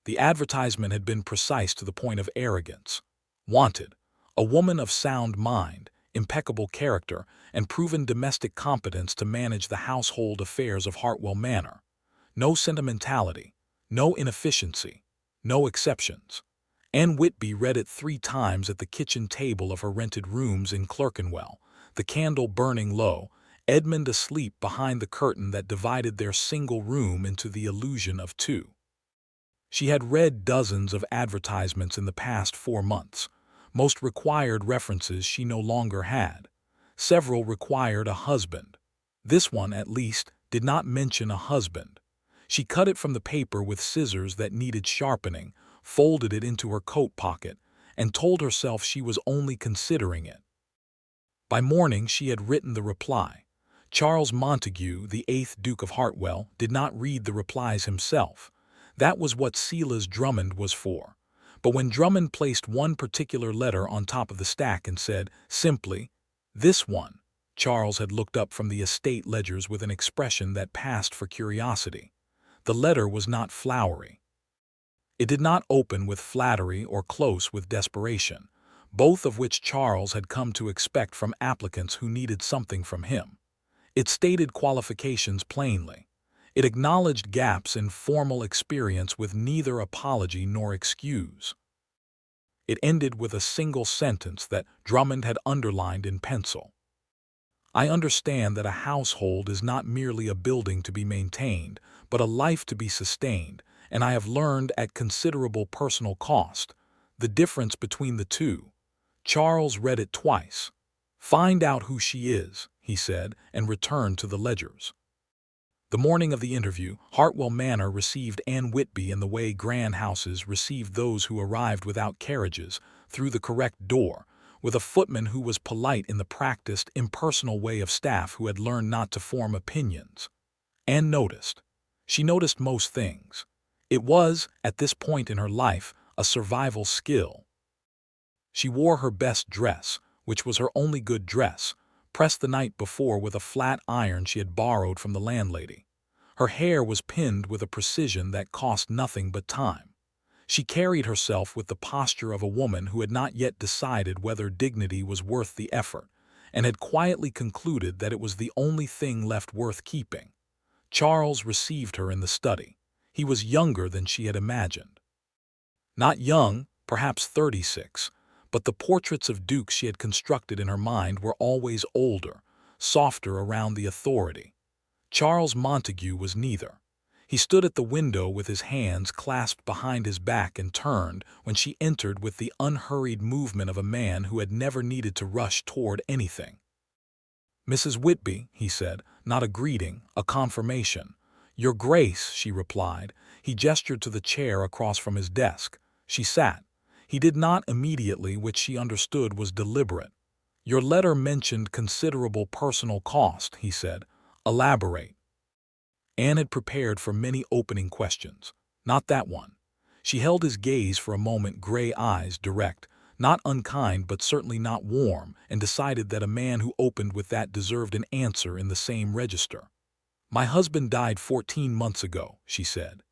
The advertisement had been precise to the point of arrogance. Wanted, a woman of sound mind, impeccable character, and proven domestic competence to manage the household affairs of Hartwell Manor. No sentimentality, no inefficiency, no exceptions. Anne Whitby read it 3 times at the kitchen table of her rented rooms in Clerkenwell, the candle burning low, Edmund asleep behind the curtain that divided their single room into the illusion of 2. She had read dozens of advertisements in the past 4 months. Most required references she no longer had. Several required a husband. This one, at least, did not mention a husband. She cut it from the paper with scissors that needed sharpening, folded it into her coat pocket, and told herself she was only considering it. By morning she had written the reply. Charles Montague, the 8th Duke of Hartwell, did not read the replies himself. That was what Silas Drummond was for. But when Drummond placed one particular letter on top of the stack and said, simply, "This one," Charles had looked up from the estate ledgers with an expression that passed for curiosity. The letter was not flowery. It did not open with flattery or close with desperation, both of which Charles had come to expect from applicants who needed something from him. It stated qualifications plainly. It acknowledged gaps in formal experience with neither apology nor excuse. It ended with a single sentence that Drummond had underlined in pencil. "I understand that a household is not merely a building to be maintained, but a life to be sustained, and I have learned at considerable personal cost the difference between the two." Charles read it twice. "Find out who she is," he said, and returned to the ledgers. The morning of the interview, Hartwell Manor received Anne Whitby in the way grand houses received those who arrived without carriages, through the correct door, with a footman who was polite in the practiced, impersonal way of staff who had learned not to form opinions. Anne noticed. She noticed most things. It was, at this point in her life, a survival skill. She wore her best dress, which was her only good dress, pressed the night before with a flat iron she had borrowed from the landlady. Her hair was pinned with a precision that cost nothing but time. She carried herself with the posture of a woman who had not yet decided whether dignity was worth the effort, and had quietly concluded that it was the only thing left worth keeping. Charles received her in the study. He was younger than she had imagined. Not young, perhaps 36, but the portraits of dukes she had constructed in her mind were always older, softer around the authority. Charles Montague was neither. He stood at the window with his hands clasped behind his back and turned when she entered with the unhurried movement of a man who had never needed to rush toward anything. "Mrs. Whitby," he said, not a greeting, a confirmation. "Your Grace," she replied. He gestured to the chair across from his desk. She sat. He did not immediately, which she understood was deliberate. "Your letter mentioned considerable personal cost," he said. "Elaborate." Anne had prepared for many opening questions. Not that one. She held his gaze for a moment, gray eyes direct, not unkind but certainly not warm, and decided that a man who opened with that deserved an answer in the same register. "My husband died 14 months ago," she said.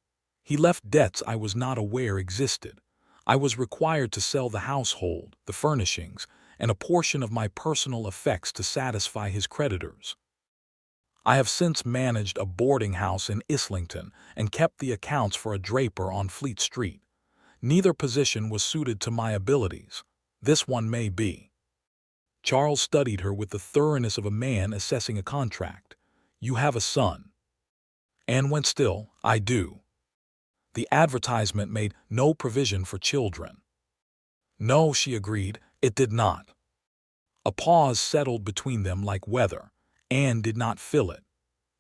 "He left debts I was not aware existed. I was required to sell the household, the furnishings, and a portion of my personal effects to satisfy his creditors. I have since managed a boarding house in Islington and kept the accounts for a draper on Fleet Street. Neither position was suited to my abilities. This one may be." Charles studied her with the thoroughness of a man assessing a contract. "You have a son." Anne went still. "I do." "The advertisement made no provision for children." "No," she agreed, "it did not." A pause settled between them like weather. Anne did not fill it.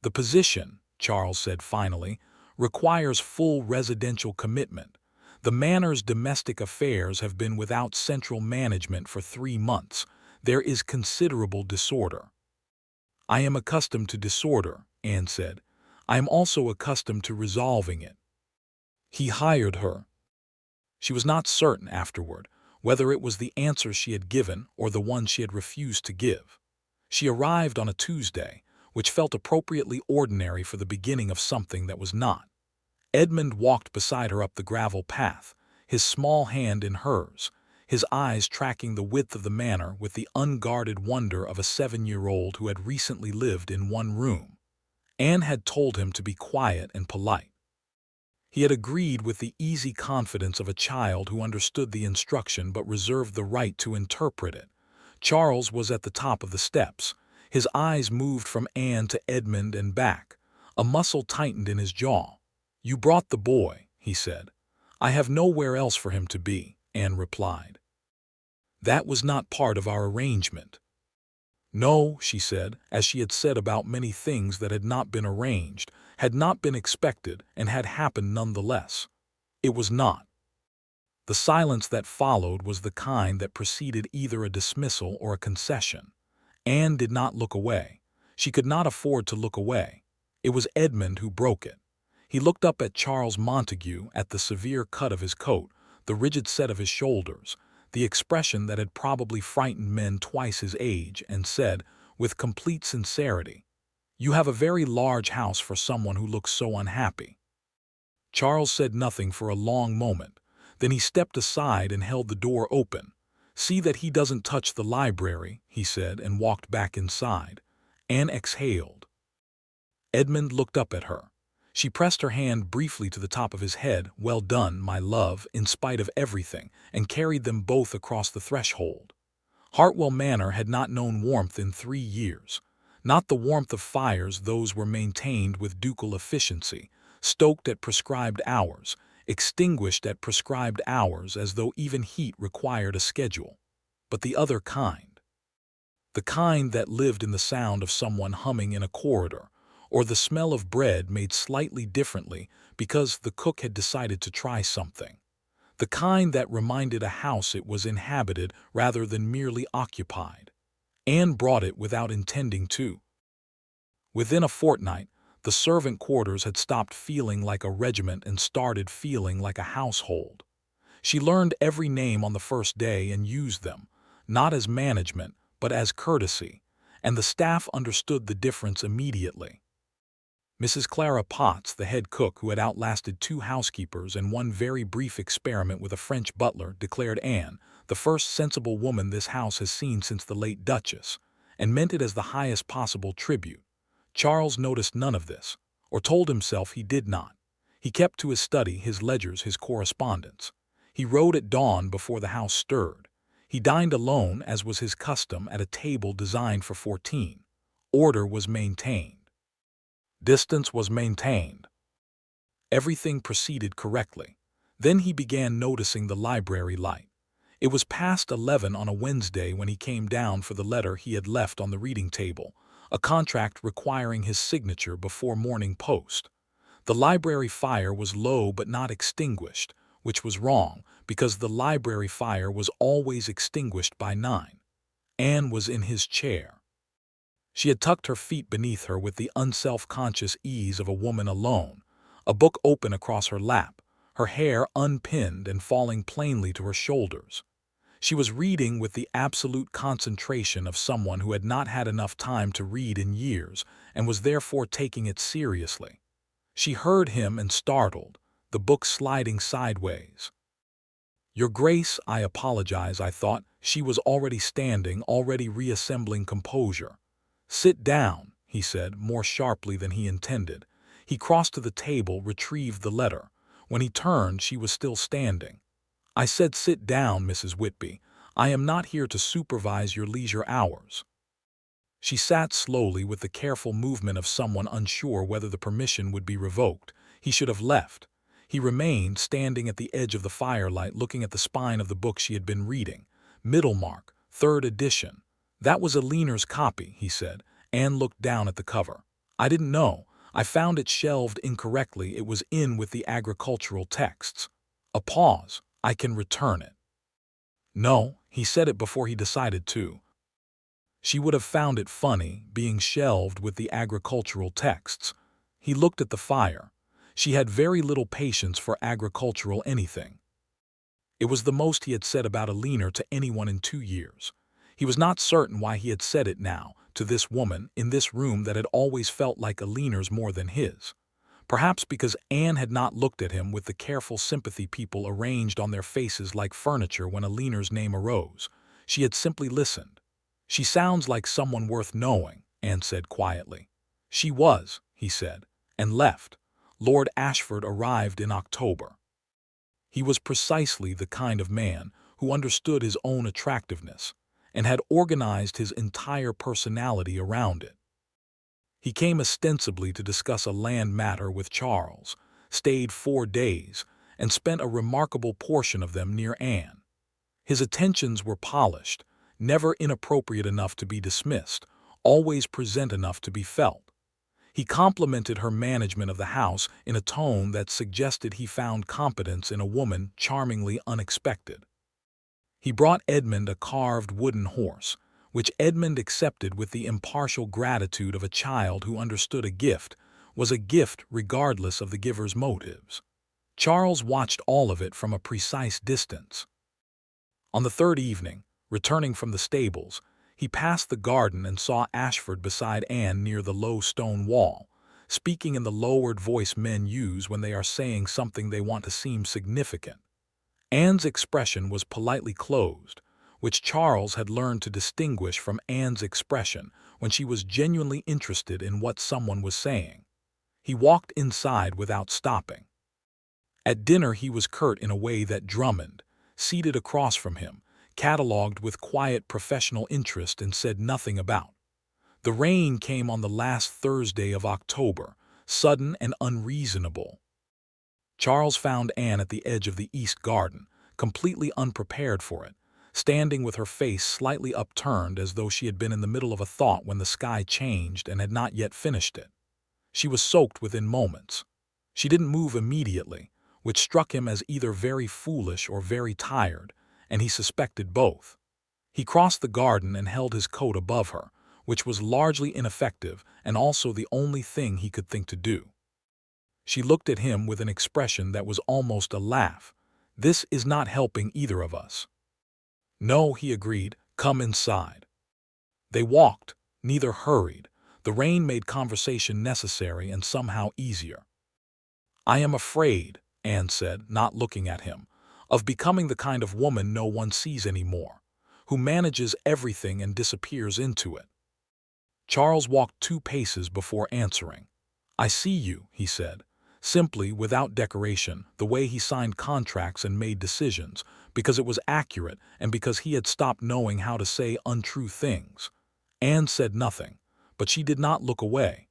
"The position," Charles said finally, "requires full residential commitment. The Manor's domestic affairs have been without central management for 3 months. There is considerable disorder." "I am accustomed to disorder," Anne said. "I am also accustomed to resolving it." He hired her. She was not certain afterward whether it was the answer she had given or the one she had refused to give. She arrived on a Tuesday, which felt appropriately ordinary for the beginning of something that was not. Edmund walked beside her up the gravel path, his small hand in hers, his eyes tracking the width of the manor with the unguarded wonder of a 7-year-old who had recently lived in one room. Anne had told him to be quiet and polite. He had agreed with the easy confidence of a child who understood the instruction but reserved the right to interpret it. Charles was at the top of the steps. His eyes moved from Anne to Edmund and back. A muscle tightened in his jaw. "You brought the boy," he said. "I have nowhere else for him to be," Anne replied. "That was not part of our arrangement." "No," she said, as she had said about many things that had not been arranged, had not been expected, and had happened nonetheless. "It was not." The silence that followed was the kind that preceded either a dismissal or a concession. Anne did not look away. She could not afford to look away. It was Edmund who broke it. He looked up at Charles Montague, at the severe cut of his coat, the rigid set of his shoulders, the expression that had probably frightened men twice his age, and said, with complete sincerity, "You have a very large house for someone who looks so unhappy." Charles said nothing for a long moment. Then he stepped aside and held the door open. "See that he doesn't touch the library," he said, and walked back inside. Anne exhaled. Edmund looked up at her. She pressed her hand briefly to the top of his head, "Well done, my love, in spite of everything," and carried them both across the threshold. Hartwell Manor had not known warmth in 3 years. Not the warmth of fires; those were maintained with ducal efficiency, stoked at prescribed hours, extinguished at prescribed hours, as though even heat required a schedule. But the other kind. The kind that lived in the sound of someone humming in a corridor, or the smell of bread made slightly differently because the cook had decided to try something. The kind that reminded a house it was inhabited rather than merely occupied. Anne brought it without intending to. Within a fortnight, the servant quarters had stopped feeling like a regiment and started feeling like a household. She learned every name on the first day and used them, not as management, but as courtesy, and the staff understood the difference immediately. Mrs. Clara Potts, the head cook who had outlasted 2 housekeepers and one very brief experiment with a French butler, declared Anne the first sensible woman this house has seen since the late Duchess, and meant it as the highest possible tribute. Charles noticed none of this, or told himself he did not. He kept to his study, his ledgers, his correspondence. He rode at dawn before the house stirred. He dined alone, as was his custom, at a table designed for 14. Order was maintained. Distance was maintained. Everything proceeded correctly. Then he began noticing the library light. It was past 11 on a Wednesday when he came down for the letter he had left on the reading table, a contract requiring his signature before morning post. The library fire was low but not extinguished, which was wrong, because the library fire was always extinguished by 9. Anne was in his chair. She had tucked her feet beneath her with the unself-conscious ease of a woman alone, a book open across her lap, her hair unpinned and falling plainly to her shoulders. She was reading with the absolute concentration of someone who had not had enough time to read in years and was therefore taking it seriously. She heard him and startled, the book sliding sideways. "Your Grace, I apologize," I thought. She was already standing, already reassembling composure. "Sit down," he said, more sharply than he intended. He crossed to the table, retrieved the letter. When he turned, she was still standing. "I said sit down, Mrs. Whitby. I am not here to supervise your leisure hours." She sat slowly, with the careful movement of someone unsure whether the permission would be revoked. He should have left. He remained standing at the edge of the firelight, looking at the spine of the book she had been reading. "Middlemark, 3rd edition. That was a Leaner's copy," he said. Anne looked down at the cover. "I didn't know. I found it shelved incorrectly. It was in with the agricultural texts." A pause. "I can return it." "No," he said it before he decided to. She would have found it funny, being shelved with the agricultural texts. He looked at the fire. She had very little patience for agricultural anything. It was the most he had said about a Leaner to anyone in 2 years. He was not certain why he had said it now, to this woman, in this room that had always felt like a Leaner's more than his. Perhaps because Anne had not looked at him with the careful sympathy people arranged on their faces like furniture when a leaner's name arose. She had simply listened. "She sounds like someone worth knowing," Anne said quietly. "She was," he said, and left. Lord Ashford arrived in October. He was precisely the kind of man who understood his own attractiveness and had organized his entire personality around it. He came ostensibly to discuss a land matter with Charles, stayed 4 days, and spent a remarkable portion of them near Anne. His attentions were polished, never inappropriate enough to be dismissed, always present enough to be felt. He complimented her management of the house in a tone that suggested he found competence in a woman charmingly unexpected. He brought Edmund a carved wooden horse, which Edmund accepted with the impartial gratitude of a child who understood a gift was a gift regardless of the giver's motives. Charles watched all of it from a precise distance. On the third evening, returning from the stables, he passed the garden and saw Ashford beside Anne near the low stone wall, speaking in the lowered voice men use when they are saying something they want to seem significant. Anne's expression was politely closed, which Charles had learned to distinguish from Anne's expression when she was genuinely interested in what someone was saying. He walked inside without stopping. At dinner he was curt in a way that Drummond, seated across from him, catalogued with quiet professional interest and said nothing about. The rain came on the last Thursday of October, sudden and unreasonable. Charles found Anne at the edge of the east garden, completely unprepared for it, standing with her face slightly upturned as though she had been in the middle of a thought when the sky changed and had not yet finished it. She was soaked within moments. She didn't move immediately, which struck him as either very foolish or very tired, and he suspected both. He crossed the garden and held his coat above her, which was largely ineffective and also the only thing he could think to do. She looked at him with an expression that was almost a laugh. "This is not helping either of us." "No," he agreed, "come inside." They walked, neither hurried. The rain made conversation necessary and somehow easier. "I am afraid," Anne said, not looking at him, "of becoming the kind of woman no one sees anymore, who manages everything and disappears into it." Charles walked 2 paces before answering. "I see you," he said, simply, without decoration, the way he signed contracts and made decisions, because it was accurate and because he had stopped knowing how to say untrue things. Anne said nothing, but she did not look away.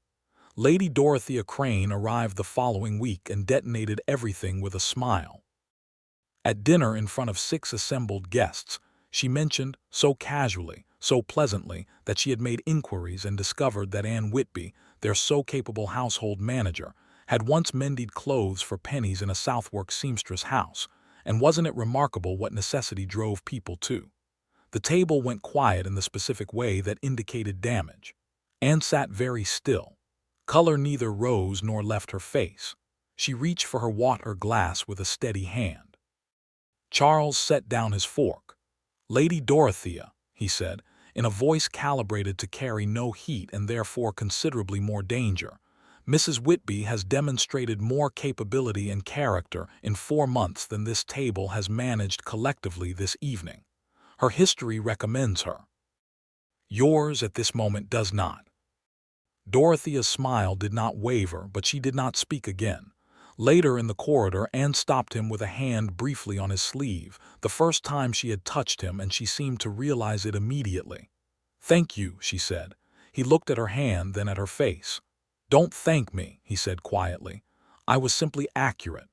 Lady Dorothea Crane arrived the following week and detonated everything with a smile. At dinner in front of 6 assembled guests, she mentioned, so casually, so pleasantly, that she had made inquiries and discovered that Anne Whitby, their so capable household manager, had once mended clothes for pennies in a Southwark seamstress house, and wasn't it remarkable what necessity drove people to? The table went quiet in the specific way that indicated damage. Anne sat very still. Color neither rose nor left her face. She reached for her water glass with a steady hand. Charles set down his fork. "Lady Dorothea," he said, in a voice calibrated to carry no heat and therefore considerably more danger, "Mrs. Whitby has demonstrated more capability and character in 4 months than this table has managed collectively this evening. Her history recommends her. Yours at this moment does not." Dorothea's smile did not waver, but she did not speak again. Later in the corridor, Anne stopped him with a hand briefly on his sleeve, the first time she had touched him, and she seemed to realize it immediately. "Thank you," she said. He looked at her hand, then at her face. "Don't thank me," he said quietly. "I was simply accurate."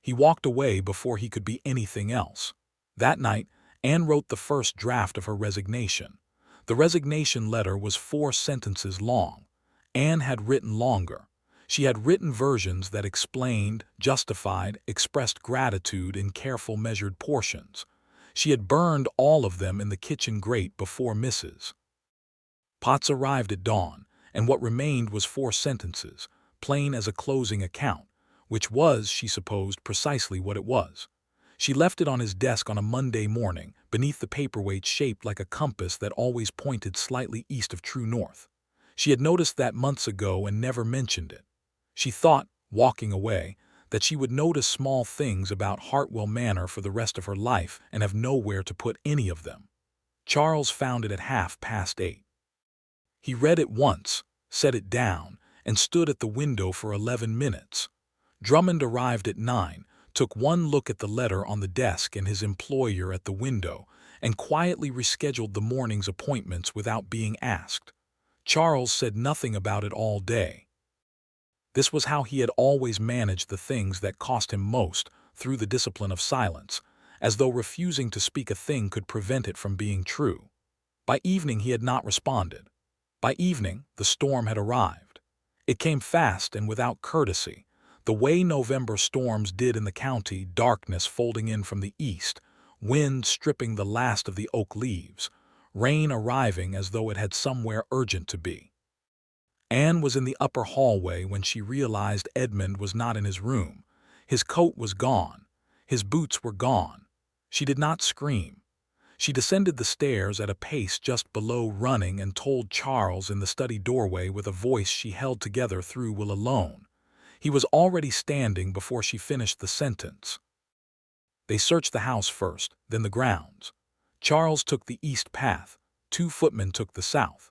He walked away before he could be anything else. That night, Anne wrote the first draft of her resignation. The resignation letter was 4 sentences long. Anne had written longer. She had written versions that explained, justified, expressed gratitude in careful measured portions. She had burned all of them in the kitchen grate before Mrs. Potts arrived at dawn, and what remained was 4 sentences, plain as a closing account, which was, she supposed, precisely what it was. She left it on his desk on a Monday morning, beneath the paperweight shaped like a compass that always pointed slightly east of true north. She had noticed that months ago and never mentioned it. She thought, walking away, that she would notice small things about Hartwell Manor for the rest of her life and have nowhere to put any of them. Charles found it at 8:30. He read it once, set it down, and stood at the window for 11 minutes. Drummond arrived at 9, took one look at the letter on the desk and his employer at the window, and quietly rescheduled the morning's appointments without being asked. Charles said nothing about it all day. This was how he had always managed the things that cost him most, through the discipline of silence, as though refusing to speak a thing could prevent it from being true. By evening he had not responded. By evening the storm had arrived. It came fast and without courtesy, the way November storms did in the county, darkness folding in from the east, wind stripping the last of the oak leaves, rain arriving as though it had somewhere urgent to be. Anne was in the upper hallway when she realized Edmund was not in his room. His coat was gone. His boots were gone. She did not scream. She descended the stairs at a pace just below running and told Charles in the study doorway with a voice she held together through will alone. He was already standing before she finished the sentence. They searched the house first, then the grounds. Charles took the east path. 2 footmen took the south.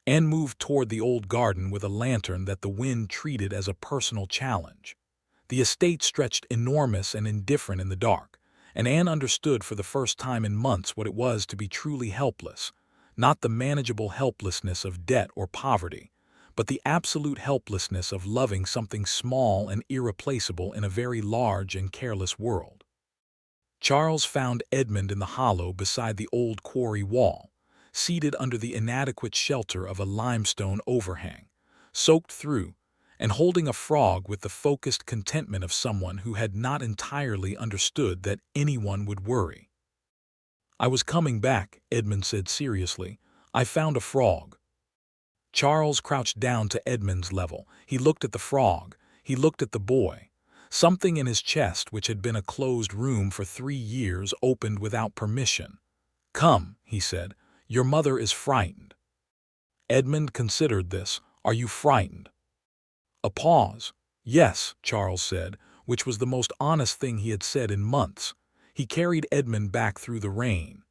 Anne moved toward the old garden with a lantern that the wind treated as a personal challenge. The estate stretched enormous and indifferent in the dark, and Anne understood for the first time in months what it was to be truly helpless, not the manageable helplessness of debt or poverty, but the absolute helplessness of loving something small and irreplaceable in a very large and careless world. Charles found Edmund in the hollow beside the old quarry wall, seated under the inadequate shelter of a limestone overhang, soaked through, and holding a frog with the focused contentment of someone who had not entirely understood that anyone would worry. "I was coming back," Edmund said seriously. "I found a frog." Charles crouched down to Edmund's level. He looked at the frog. He looked at the boy. Something in his chest, which had been a closed room for 3 years, opened without permission. "Come," he said. "Your mother is frightened." Edmund considered this. "Are you frightened?" A pause. "Yes," Charles said, which was the most honest thing he had said in months. He carried Edmund back through the rain.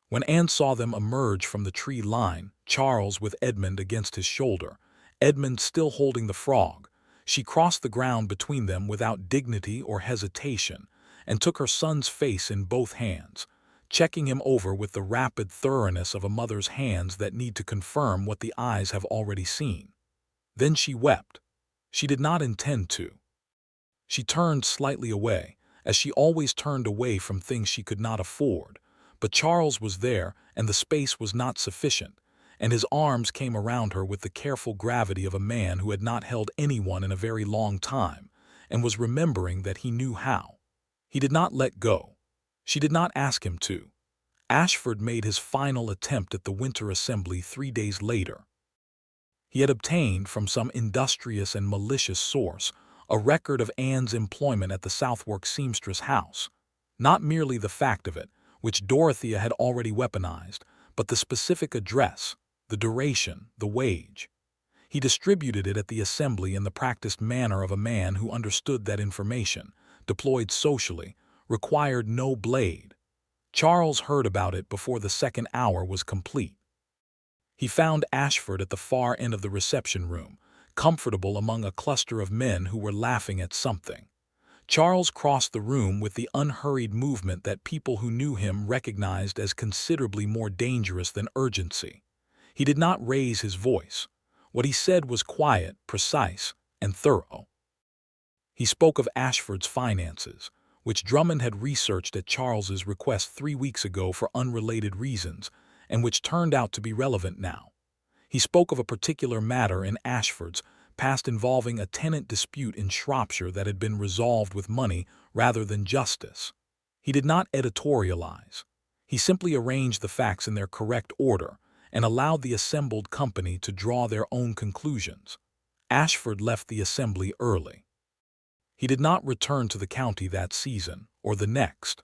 When Anne saw them emerge from the tree line, Charles with Edmund against his shoulder, Edmund still holding the frog, she crossed the ground between them without dignity or hesitation, and took her son's face in both hands, checking him over with the rapid thoroughness of a mother's hands that need to confirm what the eyes have already seen. Then she wept. She did not intend to. She turned slightly away, as she always turned away from things she could not afford, but Charles was there, and the space was not sufficient, and his arms came around her with the careful gravity of a man who had not held anyone in a very long time, and was remembering that he knew how. He did not let go. She did not ask him to. Ashford made his final attempt at the winter assembly 3 days later. He had obtained, from some industrious and malicious source, a record of Anne's employment at the Southwark seamstress house. Not merely the fact of it, which Dorothea had already weaponized, but the specific address, the duration, the wage. He distributed it at the assembly in the practiced manner of a man who understood that information, deployed socially, required no blade. Charles heard about it before the second hour was complete. He found Ashford at the far end of the reception room, comfortable among a cluster of men who were laughing at something. Charles crossed the room with the unhurried movement that people who knew him recognized as considerably more dangerous than urgency. He did not raise his voice. What he said was quiet, precise, and thorough. He spoke of Ashford's finances, which Drummond had researched at Charles's request 3 weeks ago for unrelated reasons, and which turned out to be relevant now. He spoke of a particular matter in Ashford's past involving a tenant dispute in Shropshire that had been resolved with money rather than justice. He did not editorialize. He simply arranged the facts in their correct order and allowed the assembled company to draw their own conclusions. Ashford left the assembly early. He did not return to the county that season or the next.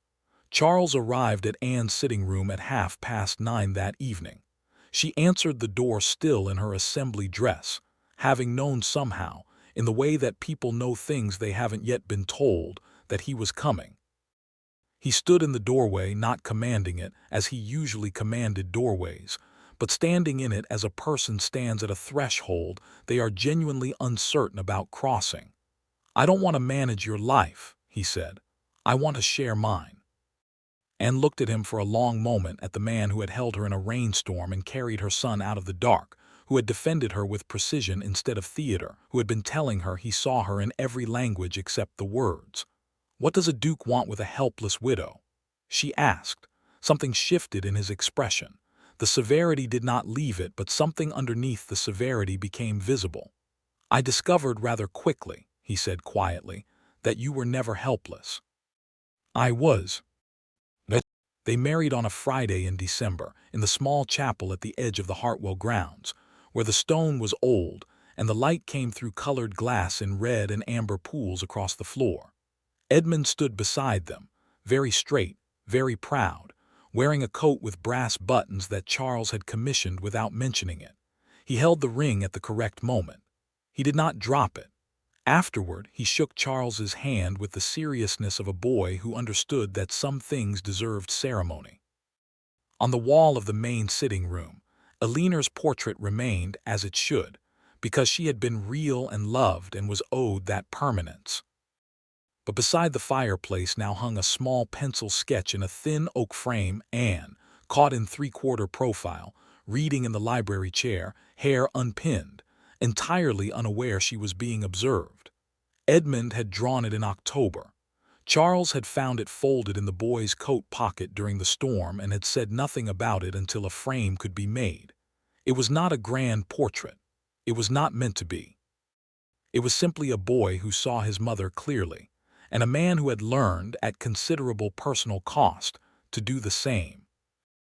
Charles arrived at Anne's sitting room at 9:30 that evening. She answered the door still in her assembly dress, having known somehow, in the way that people know things they haven't yet been told, that he was coming. He stood in the doorway, not commanding it, as he usually commanded doorways, but standing in it as a person stands at a threshold they are genuinely uncertain about crossing. "I don't want to manage your life," he said. "I want to share mine." Anne looked at him for a long moment, at the man who had held her in a rainstorm and carried her son out of the dark, who had defended her with precision instead of theater, who had been telling her he saw her in every language except the words. "What does a duke want with a helpless widow?" she asked. Something shifted in his expression. The severity did not leave it, but something underneath the severity became visible. "I discovered rather quickly," he said quietly, "that you were never helpless." "I was." They married on a Friday in December, in the small chapel at the edge of the Hartwell grounds, where the stone was old and the light came through colored glass in red and amber pools across the floor. Edmund stood beside them, very straight, very proud, wearing a coat with brass buttons that Charles had commissioned without mentioning it. He held the ring at the correct moment. He did not drop it. Afterward, he shook Charles's hand with the seriousness of a boy who understood that some things deserved ceremony. On the wall of the main sitting room, Eleanor's portrait remained as it should, because she had been real and loved and was owed that permanence. But beside the fireplace now hung a small pencil sketch in a thin oak frame. Anne, caught in three-quarter profile, reading in the library chair, hair unpinned, entirely unaware she was being observed. Edmund had drawn it in October. Charles had found it folded in the boy's coat pocket during the storm and had said nothing about it until a frame could be made. It was not a grand portrait. It was not meant to be. It was simply a boy who saw his mother clearly, and a man who had learned, at considerable personal cost, to do the same.